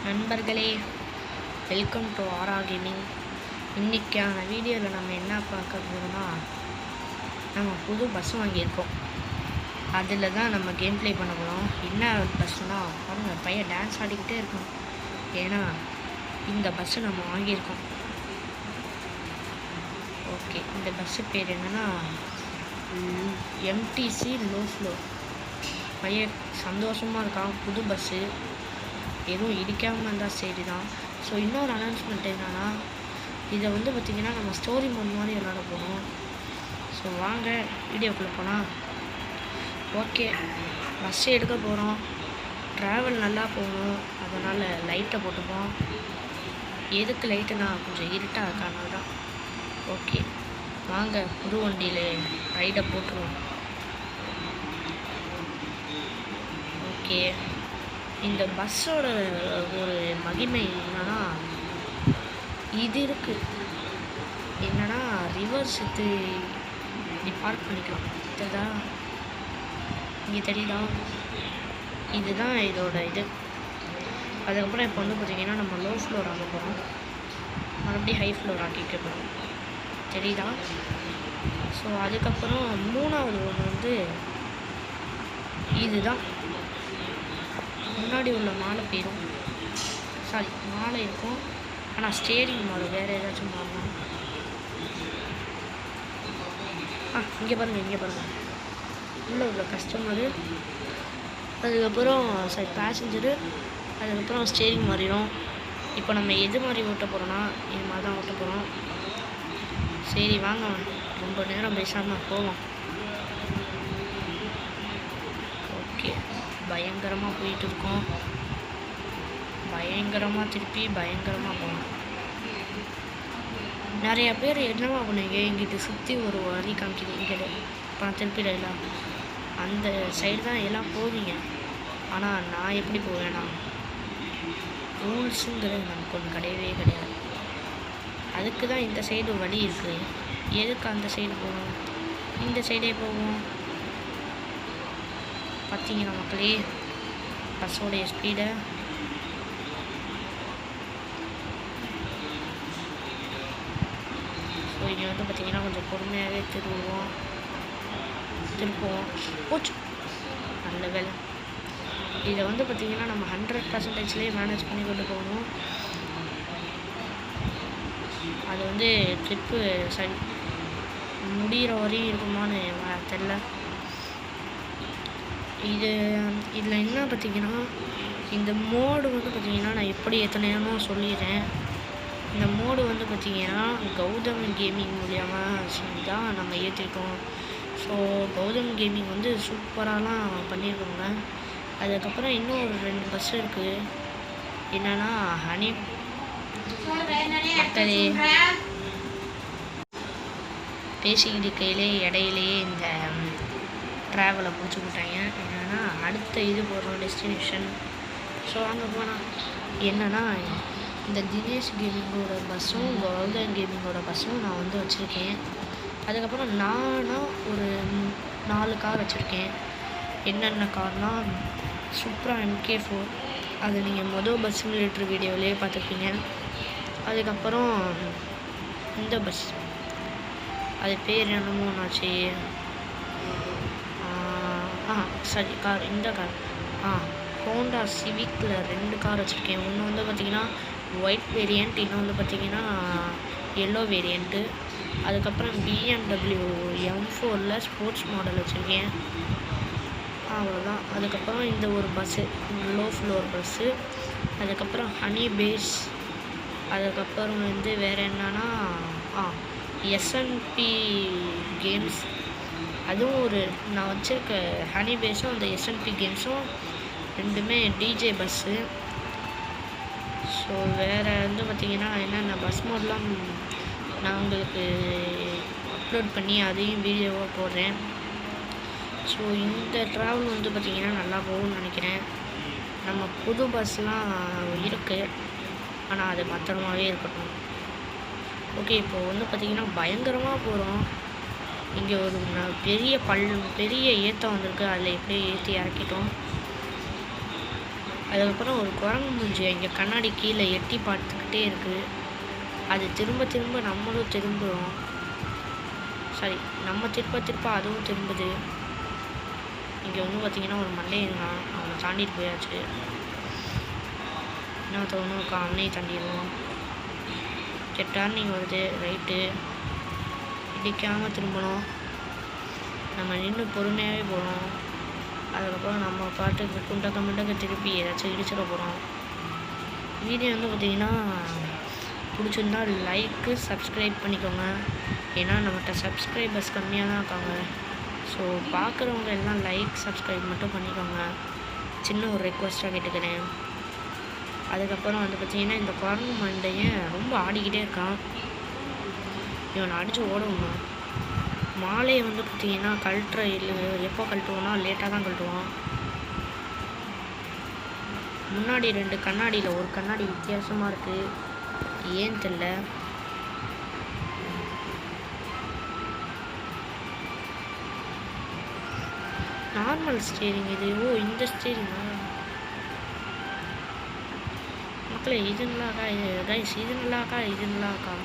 நண்பர்களே, welcome to ஆரா gaming. இன்றைக்கான வீடியோவில் நம்ம என்ன பார்க்க போகிறோம்னா, நம்ம புது பஸ் வாங்கியிருக்கோம். அதில் தான் நம்ம கேம் ப்ளே பண்ண போகிறோம். என்ன பஸ்ஸுனால் பாருங்கள், பையன் டான்ஸ் ஆடிக்கிட்டே இருக்கோம். ஏன்னா இந்த பஸ்ஸு நம்ம வாங்கியிருக்கோம். ஓகே, இந்த பஸ்ஸு பேர் என்னென்னா எம்டிசி லோ ஃப்ளோர். பையன் சந்தோஷமாக இருக்கான். புது பஸ்ஸு எதுவும் இடிக்காமல் இருந்தால் சரி தான். ஸோ இன்னொரு அனௌன்ஸ்மெண்ட் என்னென்னா, இதை பார்த்திங்கன்னா நம்ம ஸ்டோரி மோட் மாதிரி விளாட போகிறோம். ஸோ வாங்க வீடியோக்குள்ளே போனால். ஓகே, பஸ்ஸு எடுக்க போகிறோம். ட்ராவல் நல்லா போகணும், அதனால் லைட்டை போட்டுப்போம். எதுக்கு லைட்டுனா கொஞ்சம் இருட்டாக இருக்கனால தான். ஓகே வாங்க, புது வண்டியில் ரைடை போட்டுருவோம். ஓகே, இந்த பஸ்ஸோட ஒரு மகிமை என்னன்னா, இது இருக்குது என்னன்னா ரிவர்ஸ் இப்படி பார்க் பண்ணிக்கலாம். தெரியுதா? இங்கே தெரியுதா? இதுதான் இதோட இது. அதுக்கப்புறம் இப்போ பார்த்திங்கன்னா நம்ம லோ ஃப்ளோர் ஆக போகிறோம். மறுபடியும் ஹை ஃப்ளோர் ஆக்கிக்க போகிறோம். தெரியுதா? ஸோ அதுக்கப்புறம் மூணாவது ஒன்று இதுதான். முன்னாடி உள்ள மாலை போயிடும். மாலை இருக்கும், ஆனால் ஸ்டேரிங் மாலை வேறு ஏதாச்சும் மாறலாம். இங்கே பாருங்கள் உள்ளே உள்ள கஸ்டமரு, அதுக்கப்புறம் பேசஞ்சரு, அதுக்கப்புறம் ஸ்டேரிங் மாறிடும். இப்போ நம்ம எது மாதிரி ஓட்ட போகிறோன்னா இது மாதிரி தான் ஓட்ட போகிறோம். சரி வாங்க, ரொம்ப நேரம் பேசாமல் போவோம். ஓகே, பயங்கரமாக போயிட்டு இருக்கோம். பயங்கரமாக திருப்பி பயங்கரமாக போகணும். நிறையா பேர் என்னவா பண்ணுவீங்க, இங்கிட்டு சுற்றி ஒரு வழி காமிக்கிது. இங்கே இப்போ திருப்பிடல அந்த சைடு தான் எல்லாம் போவீங்க. ஆனால் நான் எப்படி போவேன்னா, ரூல்ஸுங்கிறது நமக்கு ஒன்று கிடையவே கிடையாது. அதுக்கு தான் இந்த சைடு வழி இருக்குது. எதுக்கு அந்த சைடு போகணும்? இந்த சைடே போவோம். பார்த்தீங்கன்னா மக்களே, பஸ்ஸோடைய ஸ்பீடை. ஸோ இங்கே பார்த்திங்கன்னா கொஞ்சம் பொறுமையாகவே திருப்புவோம். போச்சு, நல்ல வேலை. இதை பார்த்திங்கன்னா நம்ம 100%லேயே மேனேஜ் பண்ணி கொண்டு போகணும். அது ட்ரிப்பு சரி முடிகிற வரையும் இருக்குமான்னு தெரில. இதில் என்ன பார்த்திங்கன்னா, இந்த மோடு பார்த்திங்கன்னா நான் எப்படி எத்தனையானோ சொல்லிடுறேன். இந்த மோடு பார்த்திங்கன்னா கௌதம் கேமிங் மூலியமாக தான் நம்ம ஏற்றிருக்கோம். ஸோ கௌதம் கேமிங் சூப்பராலாம் பண்ணியிருக்கோங்க. அதுக்கப்புறம் இன்னும் ஒரு 2 பஸ் இருக்குது. என்னென்னா ஹனி மக்களே, பேசிக்கிட்டு கையிலே இடையிலேயே இந்த ட்ராவலை பிடிச்சி விட்டாங்க. என்னென்னா அடுத்த இது போடுறோம் டெஸ்டினேஷன். ஸோ அங்கே போனால் என்னென்னா, இந்த தினேஷ் கேமிங்கோட பஸ்ஸும் கௌதம் கேமிங்கோட பஸ்ஸும் நான் வச்சுருக்கேன். அதுக்கப்புறம் நானும் ஒரு 4 கார் வச்சுருக்கேன். என்னென்ன கார்னால் சூப்ரா MK4, அது நீங்கள் பஸ் சிமுலேட்டர் வீடியோவிலே பார்த்துருப்பீங்க. அதுக்கப்புறம் இந்த பஸ், அது பேர் என்னமோ நாச்சு, கார், இந்த கார் ஹோண்டா சிவிக்கில் 2 கார் வச்சுருக்கேன். ஒன்று பார்த்திங்கன்னா ஒயிட் வேரியண்ட், இன்னொன்று பார்த்திங்கன்னா எல்லோ வேரியண்ட்டு. அதுக்கப்புறம் BMW M4 ஸ்போர்ட்ஸ் மாடல் வச்சுருக்கேன். அவ்வளோதான். அதுக்கப்புறம் இந்த ஒரு பஸ்ஸு லோ ஃப்ளோர் பஸ்ஸு. அதுக்கப்புறம் ஹனி பேஸ். அதுக்கப்புறம் வேறு என்னன்னா SNP கேம்ஸ். அதுவும் ஒரு நான் வச்சுருக்க ஹனி பேஸும் அந்த SNP கேம்ஸும் ரெண்டுமே DJ பஸ்ஸு. ஸோ வேறு பார்த்திங்கன்னா என்னென்ன பஸ் மோட்லாம் நான் உங்களுக்கு அப்லோட் பண்ணி அதையும் வீடியோவாக போடுறேன். ஸோ இந்த ட்ராவல் பார்த்திங்கன்னா நல்லா போகும்னு நினைக்கிறேன். நம்ம புது பஸ்லாம் இருக்குது, ஆனால் அது பத்திரமாகவே இருக்கட்டும். ஓகே, இப்போது பார்த்திங்கன்னா பயங்கரமாக போகிறோம். இங்கே ஒரு பெரிய ஏற்றம் வந்திருக்கு. அதில் எப்படியே ஏற்றி இறக்கிட்டோம். அதுக்கப்புறம் ஒரு குரங்கு மூஞ்சி இங்கே கண்ணாடி கீழே எட்டி பார்த்துக்கிட்டே இருக்குது. அது திரும்ப திரும்ப நம்மளும் திரும்புகிறோம். சாரி, நம்ம திருப்ப அதுவும் திரும்புது. இங்கே வந்து பார்த்திங்கன்னா ஒரு மண்டையன் அவனை தாண்டிட்டு போயாச்சு. இன்னொருத்தவனும் இருக்கா, அவனையும் தாண்டிடுவோம். டர்னிங் வருது, ரைட்டு இடிக்காமல் திரும்பணும். நம்ம நின்று பொறுமையாகவே போகணும். அதுக்கப்புறம் நம்ம பாட்டுக்கு குண்டக்க திருப்பி ஏதாச்சும் இடிச்சிட போகிறோம். வீடியோ வந்து பார்த்திங்கன்னா பிடிச்சிருந்தா லைக்கு சப்ஸ்கிரைப் பண்ணிக்கோங்க. ஏன்னா நம்மகிட்ட சப்ஸ்கிரைபர்ஸ் கம்மியாக தான் இருக்காங்க. ஸோ பார்க்குறவங்க எல்லாம் லைக் சப்ஸ்கிரைப் மட்டும் பண்ணிக்கோங்க. சின்ன ஒரு ரெக்வஸ்ட்டாக கேட்டுக்கிறேன். அதுக்கப்புறம் வந்து பார்த்திங்கன்னா இந்த குரங்கு மண்டையன் ரொம்ப ஆடிக்கிட்டே இருக்கான். இவனை அடித்து ஓடணும். மாலையை வந்து பார்த்திங்கன்னா எப்போ கழட்டுவோன்னா லேட்டாக தான் கழட்டுவான். முன்னாடி 2 கண்ணாடியில் ஒரு கண்ணாடி வித்தியாசமாக இருக்குது, ஏன்னு தெரியல. நார்மல் ஸ்டீரிங் இது. ஓ, இந்த ஸ்டீரிங்கா மக்களே? இது நல்லாக்கா? இது கைஸ், இது நல்லாக்கா? இது நல்லாக்கா?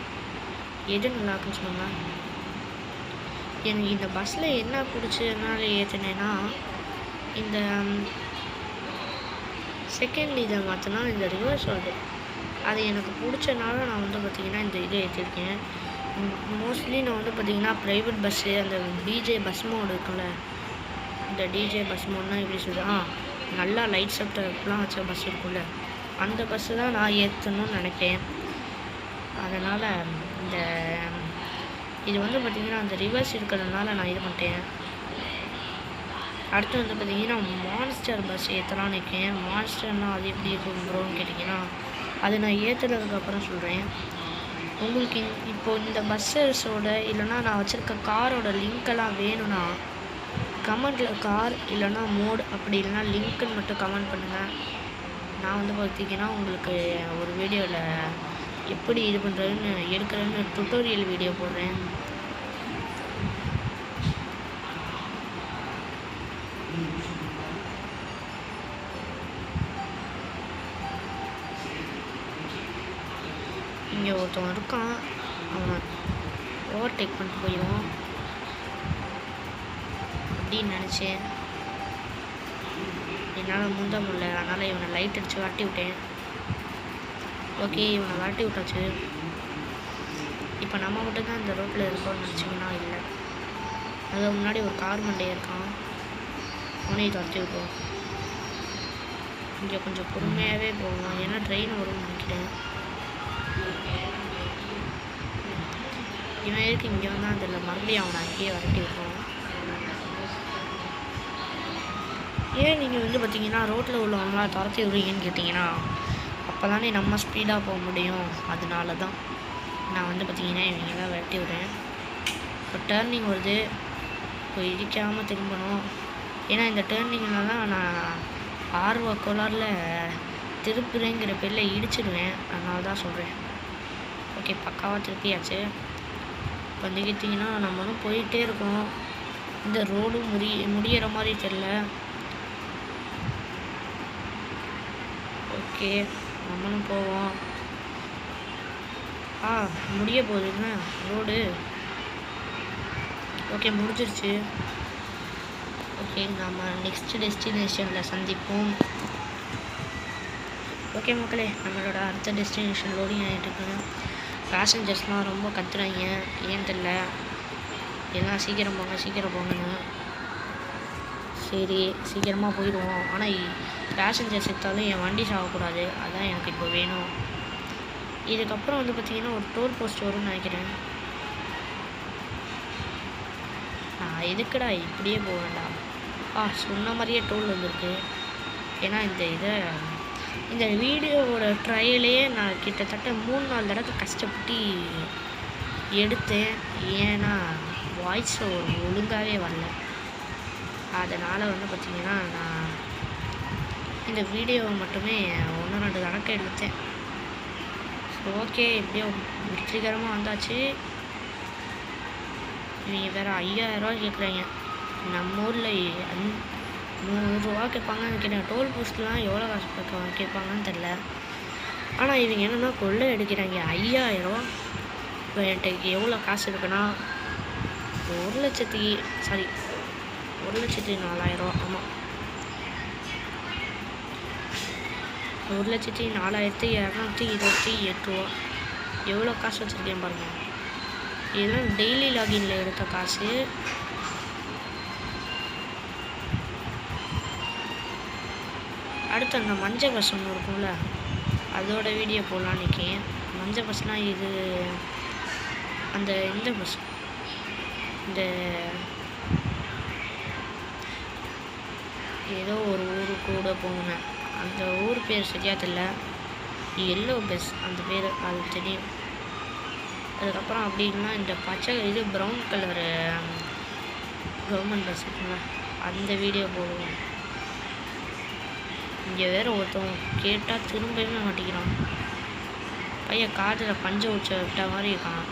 எது நல்லாக்குன்னு சொல்லுங்க. எனக்கு இந்த பஸ்ஸில் என்ன பிடிச்சதுனால ஏற்றினேன்னா, இந்த செகண்ட் இதை மாற்றினா இந்த ரிவர்ஸ் வருது. அது எனக்கு பிடிச்சனால நான் வந்து பார்த்திங்கன்னா இந்த இதை ஏற்றிருக்கேன். மோஸ்ட்லி நான் வந்து பார்த்திங்கன்னா ப்ரைவேட் பஸ்ஸு, அந்த டிஜே பஸ் மோடு இருக்குல்ல, இந்த டிஜே பஸ் மோட்னா எப்படி சொல்லுது, நல்லா லைட் செப்டர்லாம் வச்ச பஸ் இருக்குல்ல, அந்த பஸ்ஸு தான் நான் ஏற்றணும்னு நினைப்பேன். அதனால் இது வந்து பார்த்திங்கன்னா அந்த ரிவர்ஸ் இருக்கிறதுனால நான் இது பண்ணிட்டேன். அடுத்து வந்து பார்த்திங்கன்னா மான்ஸ்டர் பஸ் ஏற்றலான்னு இருக்கேன். மான்ஸ்டர்னால் அது எப்படி இருக்கும் ப்ரோன்னு கேட்டிங்கன்னா, அது நான் ஏற்றுறதுக்கப்புறம் சொல்கிறேன். உங்களுக்கு இப்போது இந்த பஸ்ஸஸோட இல்லைனா நான் வச்சுருக்க காரோட லிங்க்கெல்லாம் வேணும்னா கமெண்ட்டில் கார் இல்லைனா மோட் அப்படி இல்லைனா லிங்க்குன்னு மட்டும் கமெண்ட் பண்ணுங்கள். நான் வந்து பார்த்திங்கன்னா உங்களுக்கு ஒரு வீடியோவில் எப்படி இது பண்ணுறதுன்னு எடுக்கிறேன்னு டுட்டோரியல் வீடியோ போடுறேன். இங்கே ஒருத்தவன் இருக்கான், அவன் ஓவர்டேக் பண்ணிட்டு போயிடுவான் அப்படின்னு நினச்சேன். என்னால் முந்த முடியல, அதனால் இவனை லைட் அடித்து வாட்டி விட்டேன். ஓகே, இவனை வாட்டி விட்டாச்சு. இப்போ நம்ம மட்டும் தான் இந்த ரோட்டில் இருக்கோம்னு நினச்சிங்கன்னா இல்லை. அதுக்கு முன்னாடி ஒரு கார் மண்டையே இருக்கான், அவனையும் துரத்தி விட்டோம். இங்கே கொஞ்சம் பொறுமையாகவே போகணும், ஏன்னா ட்ரெயின் வரும்னு நினைக்கிறேன். இவன் இருக்கு இங்கே வந்தால் அதில் மறுபடியும் அவனை அங்கேயே வரட்டி விட்டோம். ஏன் நீங்கள் வந்து பார்த்தீங்கன்னா ரோட்டில் உள்ளவங்களாம் துரத்தி விடுவீங்கன்னு கேட்டிங்கன்னா, அப்போ தானே நம்ம ஸ்பீடாக போக முடியும். அதனால தான் நான் வந்து பார்த்திங்கன்னா இவங்கெல்லாம் வெட்டி விடுறேன். இப்போ டேர்னிங் வருது, இப்போ இடிக்காமல் திரும்பணும். ஏன்னா இந்த டேர்னிங்கில் தான் நான் ஆர்வ கோளாறில் திருப்புறேங்கிற பேரில் இடிச்சிடுவேன். அதனால தான் சொல்கிறேன். ஓகே, பக்காவாக திருப்பியாச்சு. இப்போ வந்துக்கிட்டிங்கன்னா நம்மளும் போயிட்டே இருக்கோம். இந்த ரோடும் முடிகிற மாதிரி தெரில. ஓகே, நம்மளும் போவோம். முடிய போகுதுங்க ரோடு. ஓகே, முடிஞ்சிருச்சு. ஓகே, நம்ம நெக்ஸ்ட் டெஸ்டினேஷனில் சந்திப்போம். ஓகே மக்களே, நம்மளோட அடுத்த டெஸ்டினேஷன் லோடிங் ஆகிட்டு இருக்குங்க. பேசஞ்சர்ஸ்லாம் ரொம்ப கத்துறாங்க, ஏன் தெரில. எல்லாம் சீக்கிரம் போங்கன்னு. சரி, சீக்கிரமாக போயிடுவோம். ஆனால் பேசஞ்சர் செத்தாலும் என் வண்டி சாகக்கூடாது, அதான் எனக்கு இப்போ வேணும். இதுக்கப்புறம் வந்து பார்த்திங்கன்னா ஒரு டோல் போஸ்ட் வரும்னு நினைக்கிறேன். நான் எதுக்குடா இப்படியே போக வேண்டாம். சொன்ன மாதிரியே டோல் வந்திருக்கு. ஏன்னா இந்த வீடியோவோட ட்ரையலையே நான் கிட்டத்தட்ட 3-4 தடவை கஷ்டப்பட்டு எடுத்தேன். ஏன்னா வாய்ஸ் ஒழுங்காகவே வரல. அதனால் வந்து பார்த்திங்கன்னா நான் இந்த வீடியோவை மட்டுமே 1-2 தடவை எடுத்தேன். ஓகே, எப்படியோ வெற்றிகரமாக வந்தாச்சு. இவங்க வேறு 5000 ரூபா கேட்குறாங்க. நம்ம ஊரில் 100 ரூபா கேட்பாங்கன்னு நினைக்கிறேன். டோல் போஸ்ட்லாம் எவ்வளோ காசு கேட்பாங்கன்னு தெரில. ஆனால் இவங்க என்னென்னா கொள்ளை அடிக்கிறாங்க. 5000 இப்போ என்கிட்ட எவ்வளோ காசு இருக்குன்னா 1,04,000 ஆமாம், 1,04,228 ரூபா. எவ்வளோ காசு வச்சுருக்கேன் பாருங்கள். இதெல்லாம் டெய்லி லாகின்ல எடுத்த காசு. அடுத்து அந்த மஞ்சள் பஸ் ஒன்று இருக்கும்ல, அதோட வீடியோ போடலான்னு இருக்கேன். மஞ்சள் பஸ்னால் இது இந்த பஸ், இந்த ஏதோ ஒரு ஊரு கூட போகணும். அந்த ஊர் பேர் சரியாக தெரியல. எல்லோ பஸ் அந்த பேர் அது தெரியும். அதுக்கப்புறம் அப்படின்னா இந்த பச்சை இது ப்ரௌன் கலரு கவர்மெண்ட் பஸ் இருக்குங்களா, அந்த வீடியோ போடுவோம். இங்கே வேறு ஒருத்தவங்க கேட்டால் திரும்பவே மாட்டிக்கிறான். பையன் காதில் பஞ்சை உச்ச விட்ட மாதிரி இருக்கான்.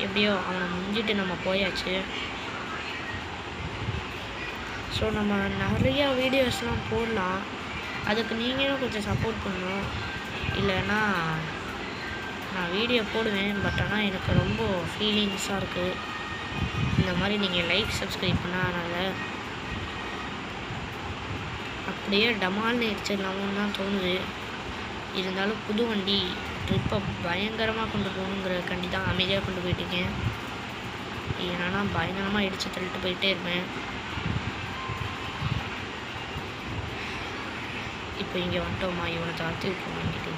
எப்படியோ அவனை முடிஞ்சிட்டு நம்ம போயாச்சு. ஸோ நம்ம நிறையா வீடியோஸ்லாம் போடலாம். அதுக்கு நீங்களும் கொஞ்சம் சப்போர்ட் பண்ணணும். இல்லைன்னா நான் வீடியோ போடுவேன், பட் ஆனால் எனக்கு ரொம்ப ஃபீலிங்ஸாக இருக்குது. இந்த மாதிரி நீங்கள் லைக் சப்ஸ்கிரைப் பண்ணாதனால அப்படியே டமால்னு எரிச்சிடலாமோன்னு தான் தோணுது. இருந்தாலும் புது வண்டி ட்ரிப்பை பயங்கரமாக கொண்டு போகணுங்கிறக்காண்டி தான் அமைதியாக கொண்டு போயிட்டுருக்கேன். ஏன்னா பயங்கரமாக இடித்து தள்ளிட்டு போயிட்டே இருப்பேன். இப்போ இங்கே வந்துட்டோமா, இவனை தாழ்த்தி விட்டுருவோம் வாங்கிட்டு.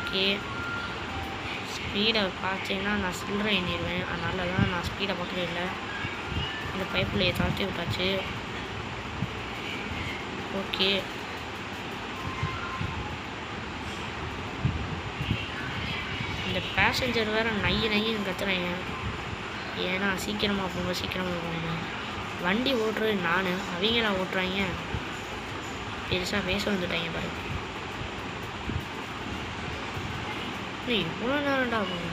ஓகே, ஸ்பீடை பார்த்தீங்கன்னா நான் சில்லறை எண்ணிடுவேன். அதனால தான் நான் ஸ்பீடை பார்க்கவே இல்லை. இந்த பைப்பில் தாழ்த்தி விட்டாச்சு. ஓகே, இந்த பேசஞ்சர் வேறு நையின்னு கத்துறேன். ஏன்னா சீக்கிரமாக போங்க. வண்டி ஓட்டுறது நான், அவங்களா ஓட்டுறாங்க. பெருசாக பேச வந்துட்டாங்க பாருங்க. இவ்வளோ நேரம்டா ஆகும்.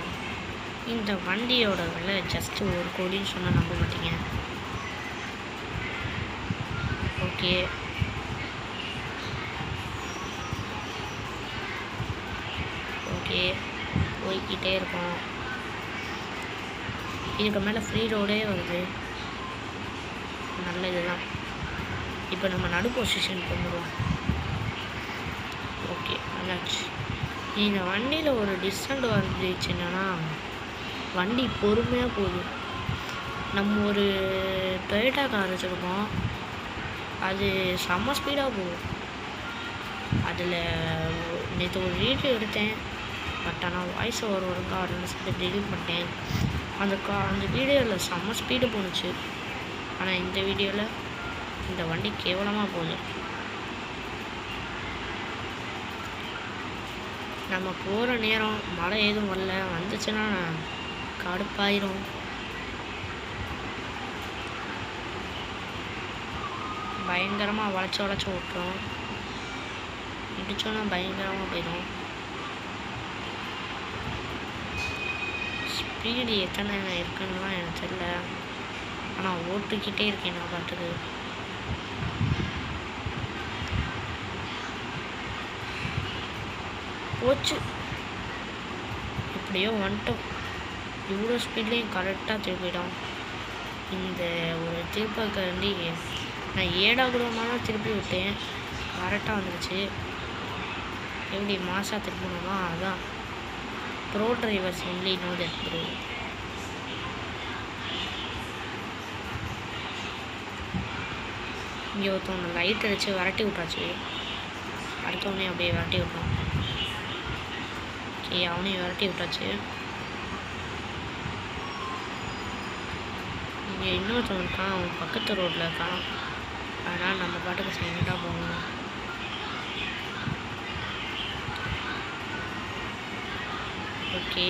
இந்த வண்டியோட விலை ஜஸ்ட்டு 1 கோடின்னு சொன்னால் நம்ப மாட்டீங்க. ஓகே, போய்கிட்டே இருக்கோம். இதுக்கு மேலே ஃப்ரீ ரோடே வருது. நல்ல இதுதான். இப்போ நம்ம நடு பொசிஷனுக்கு வந்துடுவோம். ஓகே, நல்லாச்சு. இந்த வண்டியில் ஒரு டிஸ்அட்வான்டேஜ் என்னென்னா, வண்டி பொறுமையாக போகுது. நம்ம ஒரு டொயோட்டா கார் வச்சுருக்கோம், அது செம்ம ஸ்பீடாக போகும். அதில் நேற்று ஒரு வீடியோ எடுத்தேன், பட் ஆனால் வாய்ஸ் ஓவர் ஒழுங்காக வரலன்னு சொல்லி டெலிட் பண்ணிட்டேன். அந்த வீடியோவில் செம்ம ஸ்பீடு போணுச்சு. ஆனால் இந்த வீடியோவில் இந்த வண்டி கேவலமாக போகுது. நம்ம போகிற நேரம் மழை எதுவும் வரல, வந்துச்சுன்னா கடுப்பாயிரும். பயங்கரமாக வளைச்சி விட்டுரும். இடிச்சோன்னா பயங்கரமாக போயிடும். ஸ்பீடு எத்தனை இருக்குன்னுலாம் எனக்கு தெரியல, ஆனால் ஓட்டிக்கிட்டே இருக்கேன் நான் பாட்டுக்கு. போச்சு, எப்படியோ வந்துட்டோம். இவ்வளோ ஸ்பீட்லேயும் கரெக்டாக திருப்பிடும். இந்த ஒரு திருப்பக்காண்டி நான் ஏடாகுடமாக திருப்பி விட்டேன், கரெக்டாக வந்துடுச்சு. எப்படி மாசாக திருப்பணுமா, அதான் bro drivers only know that bro. இங்கே ஒருத்தவங்க லைட் அடித்து விரட்டி விட்டாச்சு. அடுத்தவனே அப்படியே விரட்டி விட்டோம். ஓகே, அவனையும் விரட்டி விட்டாச்சு. இங்கே இன்னொருத்தவன் இருக்கான், அவன் பக்கத்து ரோட்டில் இருக்கான். அதனால் நம்ம பாட்டுக்கு சைலண்டாக போகணும். ஓகே,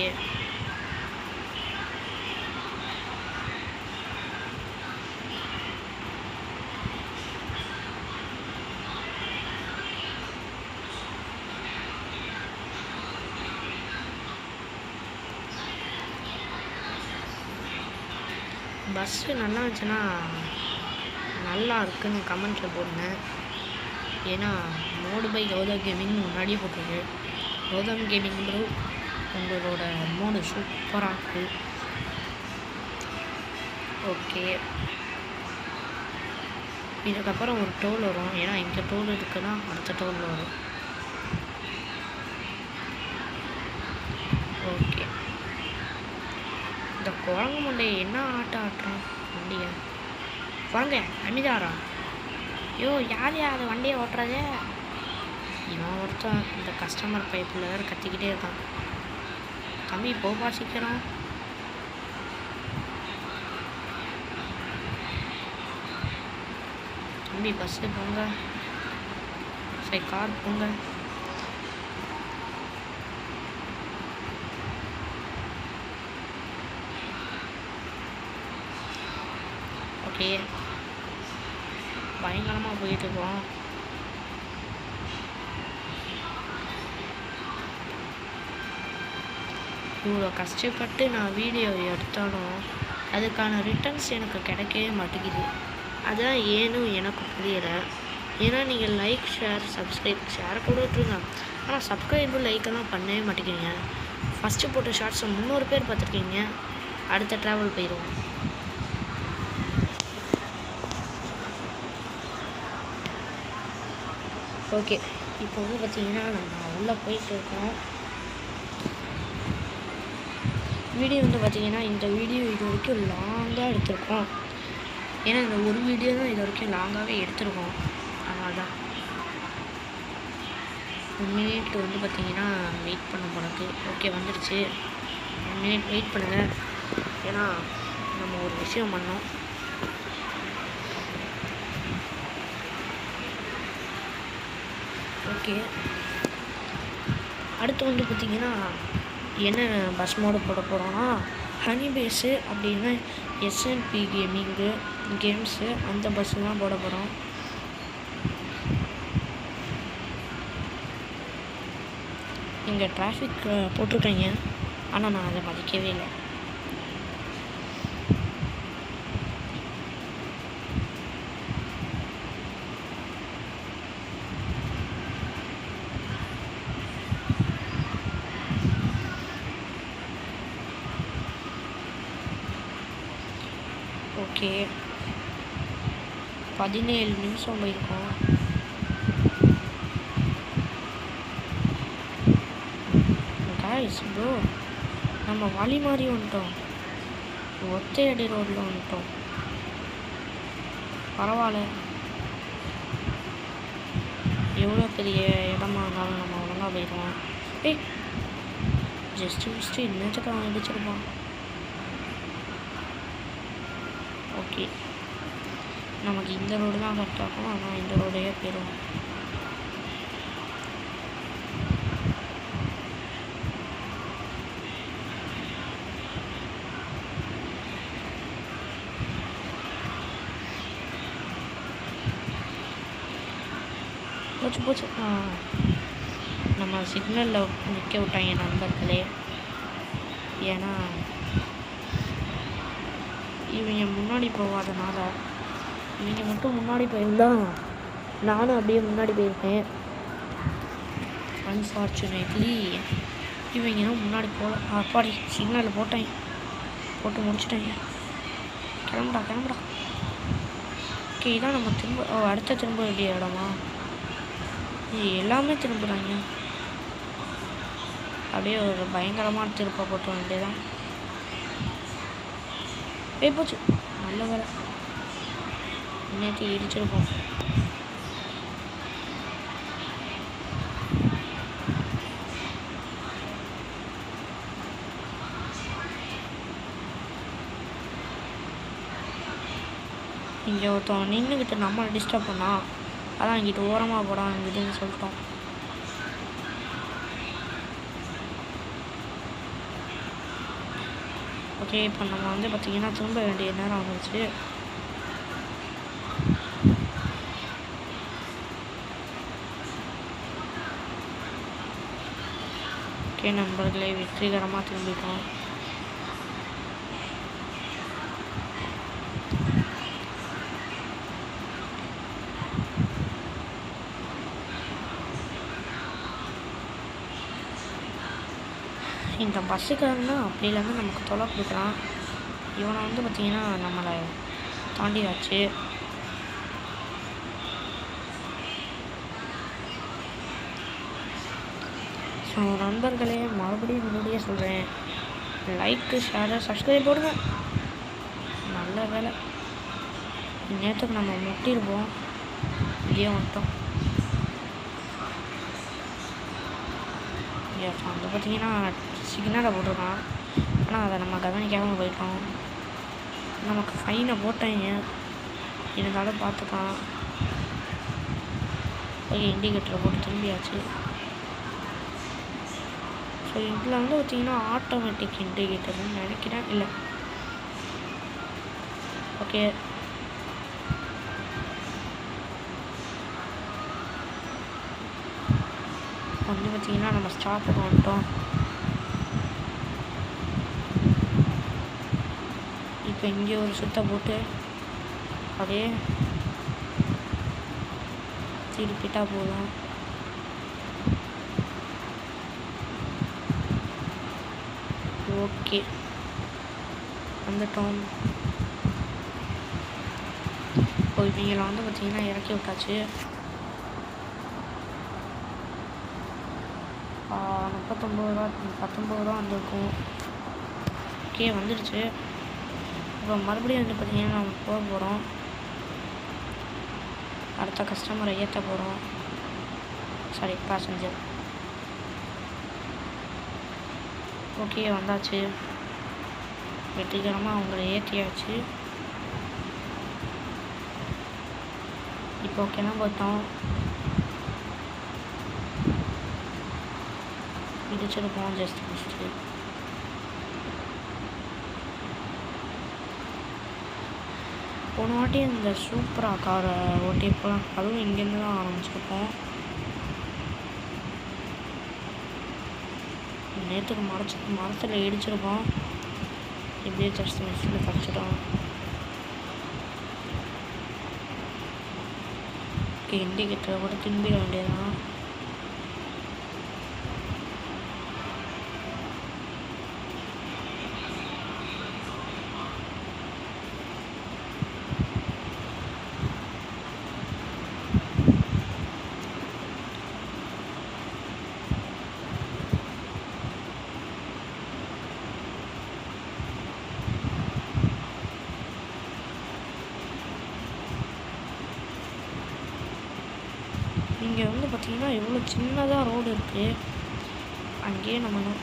பஸ்ஸு நல்லா இருந்துச்சுன்னா நல்லா இருக்குன்னு கமெண்ட்டில் போடுங்க. ஏன்னா மோடு பை கௌதம் கேமிங் முன்னாடியே போட்டிருக்கு. கௌதம் கேமிங் ப்ரோ உங்களோட மோடு சூப்பராக இருக்குது. ஓகே, இதுக்கப்புறம் ஒரு டோல் வரும். ஏன்னா இங்கே டோல் இருக்குன்னா அடுத்த டோல் வரும். ஓகே, இந்த குரங்கு மண்டையை என்ன ஆட்டம் ஆட்டுறான் வண்டியை. குரங்க அமிதாரா, ஐயோ யார் அது வண்டியை ஓட்டுறது? இவன் ஒருத்தன் இந்த கஸ்டமர் பைப்பில் வேறு கத்திக்கிட்டே இருக்கான். தம்பி போப்பா சீக்கிரம். தம்பி பஸ்ஸு போங்க, சரி கார் போங்க. ஓகே, பயங்கரமாக போயிட்டுருக்கோம். இவ்வளோ கஷ்டப்பட்டு நான் வீடியோ எடுத்தாலும் அதுக்கான ரிட்டர்ன்ஸ் எனக்கு கிடைக்கவே மாட்டேங்குது. அதுதான் ஏனும் எனக்கு புரியலை. ஏன்னா நீங்கள் லைக் ஷேர் சப்ஸ்கிரைப் ஷேர் கூட விட்டுருங்க, ஆனால் சப்ஸ்கிரைபு லைக்கெல்லாம் பண்ணவே மாட்டேங்கிறீங்க. ஃபஸ்ட்டு போட்ட ஷார்ட்ஸை 300 பேர் பார்த்துருக்கீங்க. அடுத்த ட்ராவல் போயிடுவோம். ஓகே, இப்போ வந்து பார்த்திங்கன்னா நம்ம உள்ளே போயிட்டு இருக்கோம். வீடியோ வந்து பார்த்திங்கன்னா இந்த வீடியோ இது வரைக்கும் லாங்காக எடுத்திருக்கோம். ஏன்னா இந்த ஒரு வீடியோ தான் இது வரைக்கும் லாங்காகவே எடுத்திருக்கோம். அதனால தான் 1 மினிட் வந்து பார்த்திங்கன்னா வெயிட் பண்ண போனது. ஓகே வந்துடுச்சு. 1 மினிட் வெயிட் பண்ணுங்கள். ஏன்னா நம்ம ஒரு விஷயம் பண்ணோம். ஓகே, அடுத்து வந்து பார்த்திங்கன்னா என்ன பஸ் மோடு போட போகிறோன்னா ஹனி பேஸு அப்படின்னா எஸ்என்பி கேமிங்கு கேம்ஸு அந்த பஸ்ஸு தான் போட போகிறோம். இங்கே டிராஃபிக் போட்டிருக்காங்க, ஆனால் நான் அதை மதிக்கவே இல்லை. ஓகே, 17 நிமிஷம் போயிருக்கோம். காய்ஸ் ப்ரோ, நம்ம வழி மாறி வந்துட்டோம். ஒத்தையடி ரோட்டில் வந்துட்டோம். பரவாயில்ல, எவ்வளோ பெரிய இடமா இருந்தாலும் நம்ம ஒழுங்காக போயிடுவோம். ஜஸ்ட்டு இன்னத்துக்கு அவன் அடிச்சிருப்பான். ஓகே, நமக்கு இந்த ரோடு தான் கரெக்டாக இருக்கும். ஆனால் இந்த ரோடையே போயிடுவோம். போச்சு நம்ம சிக்னலில் நிற்க விட்டாங்க நண்பர்களே. ஏன்னா இவங்க முன்னாடி போகாதனால, இவங்க மட்டும் முன்னாடி போயிருந்தா நானும் அப்படியே முன்னாடி போயிருக்கேன். அன்ஃபார்ச்சுனேட்லி இவங்க முன்னாடி போகல. அப்பாடி சிக்னலில் போட்டு முடிச்சிட்டேங்க. கிளம்புடா. ஓகே, இதான் நம்ம அடுத்த திரும்ப வேண்டிய இடமா? எல்லாமே திரும்புகிறாங்க. அப்படியே ஒரு பயங்கரமான திருப்ப போட்ட வேண்டியதான். போச்சு, நல்ல வேலை நேற்று இடிச்சிருப்போம். இங்கே ஒருத்தவங்க நின்றுக்கிட்டு நம்மளை டிஸ்டர்ப் பண்ணா, அதான் இங்கிட்டு ஓரமாக போடான் இங்கிட்டுன்னு சொல்லிட்டோம். ஓகே, இப்போ நம்ம வந்து பார்த்திங்கன்னா திரும்ப வேண்டிய நேரம் வந்துச்சு. ஓகே நண்பர்களே, வெற்றிகரமாக திரும்பிட்டோம். இந்த பஸ்ஸுக்காரன்னா அப்படிலேருந்து நமக்கு தொலை கொடுக்குறான். இவனை வந்து பார்த்திங்கன்னா நம்மளை தாண்டியாச்சு. ஸோ நண்பர்களே, மறுபடியும் சொல்கிறேன், லைக்கு, ஷேரு, சப்ஸ்கிரைப் போடுங்க. நல்ல வேலை, நேற்றுக்கு நம்ம முட்டிருப்போம், வெளியே வந்துட்டோம். வந்து பார்த்திங்கன்னா சிக்னலை போட்டிருக்கான், ஆனால் அதை நம்ம கவனிக்காமல் போயிட்டோம். நமக்கு ஃபைனை போட்டாங்க, இருந்தாலும் பார்த்துக்கலாம். போய் இண்டிகேட்டரை போட்டு திரும்பியாச்சு. ஸோ இதில் வந்து பார்த்திங்கன்னா ஆட்டோமேட்டிக் இண்டிகேட்டர்னு நினைக்கிறேன். இல்லை, ஓகே. வந்து பார்த்திங்கன்னா நம்ம ஸ்டாப்புக்கு வந்துட்டோம். இப்போ இங்கே ஒரு சுத்த போட்டு அப்படியே திருப்பிட்டா போதும். ஓகே, வந்துட்டோம். இப்போ இவங்களை வந்து பார்த்திங்கன்னா இறக்கி விட்டாச்சு. 19 ரூபா வந்திருக்கும். ஓகே, வந்துடுச்சு. இப்போ மறுபடியும் வந்து பார்த்திங்கன்னா நம்ம போக போகிறோம். அடுத்த கஸ்டமரை ஏற்ற போகிறோம். Sorry, passenger. ஓகே, வந்தாச்சு. வெற்றிகரமாக அவங்கள ஏற்றியாச்சு. இப்போ கிளம்பிட்டோம். இடிச்சிருப்போம் ஜஸ்ட் மிஸ்ட்டு. போன வாட்டி இந்த சூப்பராக காரை ஓட்டியிருப்போம், அதுவும் இங்கேருந்து தான் ஆரம்பிச்சிருப்போம். நேற்றுக்கு மரத்தில் இடிச்சிருக்கோம். இப்படியே ஜஸ்ட் மிஸ்ஸில் தப்பிச்சிட்டோம். ஓகே, இண்டிகேட்டரை கூட திரும்பிட வேண்டியதான். இங்கே வந்து பார்த்திங்கன்னா எவ்வளோ சின்னதாக ரோடு இருக்குது. அங்கேயே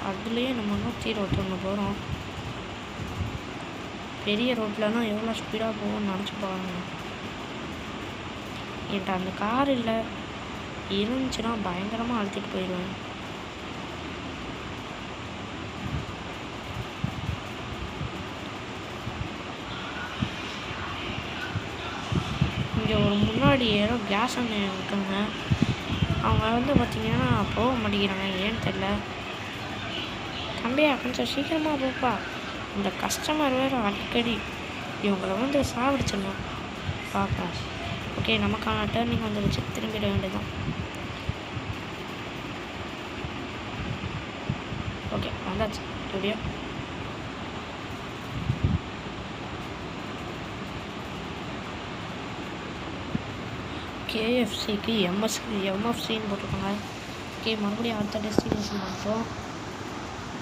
அதுலேயே நம்ம 121 போகிறோம். பெரிய ரோட்லலாம் எவ்வளோ ஸ்பீடாக போகும்னு நினச்சி பாருங்க. என்கிட்ட அந்த கார் இல்லை, இருந்துச்சுன்னா பயங்கரமாக அழுத்திட்டு போயிடுவேன். இங்கே ஒரு முன்னாடி ஏதோ கேஸ் அண்ணன் இருக்காங்க. அவங்க வந்து பார்த்திங்கன்னா போக மாட்டேங்கிறாங்க, ஏன்னு தெரில. தம்பியா, கொஞ்சம் சீக்கிரமாக போப்பா. இந்த கஸ்டமர் வேறு அடிக்கடி இவங்களை வந்து சாப்பிடுச்சிடணும் பார்ப்போம். ஓகே, நமக்கான டர்னிங் வந்துடுச்சு, திரும்பிட வேண்டியதான். ஓகே, வந்தாச்சு. எப்படியோ கேஎஃப்சிக்கு எம்எஃப்சின்னு போட்டிருக்காங்க. ஓகே, மறுபடியும் அடுத்த டெஸ்டினேஷன் பண்ணுறோம்.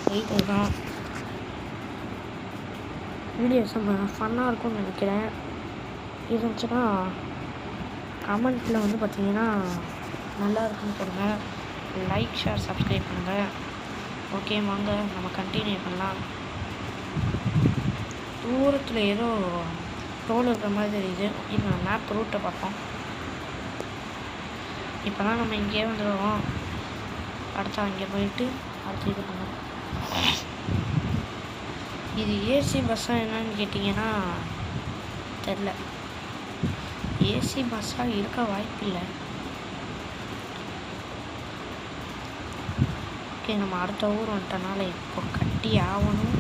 போயிட்டு தான் வீடியோஸ் ஃபன்னாக இருக்கும்னு நினைக்கிறேன். இருந்துச்சுன்னா கமெண்ட்டில் வந்து பார்த்திங்கன்னா நல்லா இருக்குன்னு போடுங்க. லைக், ஷேர், சப்ஸ்கிரைப் பண்ணுங்கள். ஓகே, வாங்க நம்ம கண்டினியூ பண்ணலாம். தூரத்தில் ஏதோ டோல் இருக்கிற மாதிரி தெரியுது. இது நம்ம மேப் ரூட்டை பார்ப்போம். இப்போ தான் நம்ம இங்கேயே வந்துடுவோம். அடுத்து அங்கே போயிட்டு அடுத்து இது பண்ணுவோம். இது ஏசி பஸ்ஸாக என்னன்னு கேட்டிங்கன்னா தெரில. ஏசி பஸ்ஸாக இருக்க வாய்ப்பில்லை. ஓகே, நம்ம அடுத்த ஊர் வந்துட்டனால இப்போ கட்டி ஆகணும்.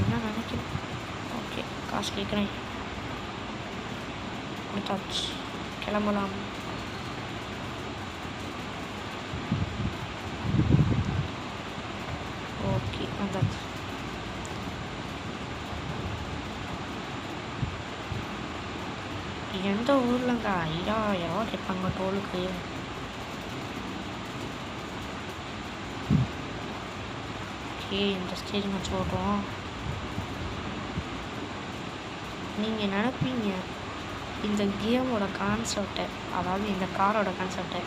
என்ன நினைக்கிறேன். ஓகே, காசு கேட்குறேன். கொடுத்தாச்சு, கிளம்பலாம். எந்த ஊர்லங்க 5000 ரூபா கேட்பாங்க டோலுக்கு. ஓகே, இந்த ஸ்டேஜ் வச்சு ஓட்டுவோம். நீங்கள் நினைப்பீங்க இந்த கேமோட கான்செப்டை, அதாவது இந்த காரோட கான்செப்டை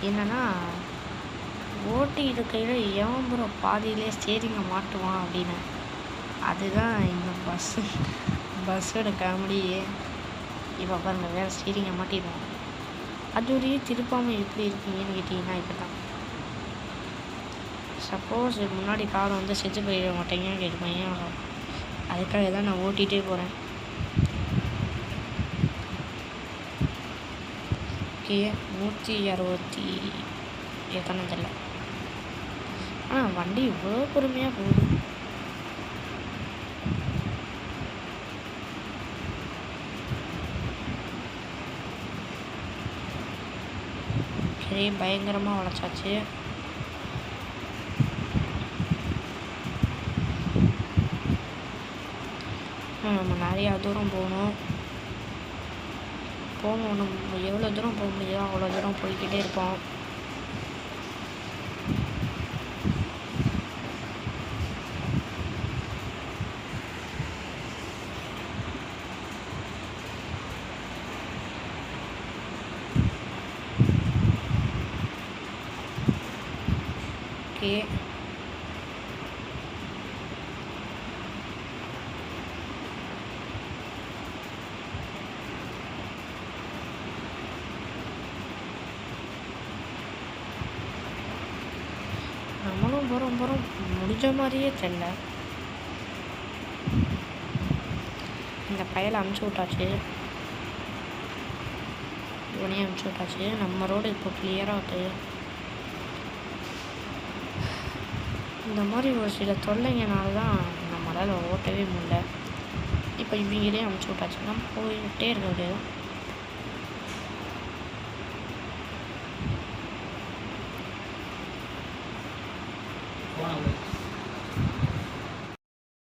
என்னென்னா, ஓட்டி இருக்கையில் எவன் ப்ரோ பாதியிலே ஸ்டேரிங்கை மாட்டுவான் அப்படின்னு. அதுதான் இந்த பஸ்ஸோட காமெடியே. இப்போ பாருங்கள், வேறு ஸ்டீரிங்கை மாட்டிடுவோம். அது ஒரு திருப்பாமல் எப்படி இருக்கீங்கன்னு கேட்டிங்கன்னா இப்போ தான். சப்போஸ் முன்னாடி கார் வந்து செஞ்சு போயிட மாட்டேங்கன்னு கேட்டுப்பேன். அதுக்காக தான் நான் ஓட்டிகிட்டே போகிறேன். ஓகே, 160 எத்தனை தெரியல. ஆனால் வண்டி இவ்வளோ பொறுமையாக போகுது. சரி, பயங்கரமாக வளைச்சாச்சு. நம்ம நிறையா தூரம் போகணும். நம்ம எவ்வளோ தூரம் போக முடியுதோ அவ்வளோ தூரம் போய்கிட்டே இருப்போம். ஓகே, நம்மளும் போகிறோம் முடிஞ்ச மாதிரியே தெரியல. இந்த பையலை அமுச்சு விட்டாச்சு, இவனையும் அமுச்சு விட்டாச்சு. நம்ம ரோடு இப்போ கிளியராக இருக்குது. இந்த மாதிரி ஒரு சில தொல்லைங்கனால தான் நம்மளால் ஓட்டவே முடியல. இப்போ இவங்களே அமுச்சு விட்டாச்சு, நம்ம போயிட்டே இருக்க முடியாது.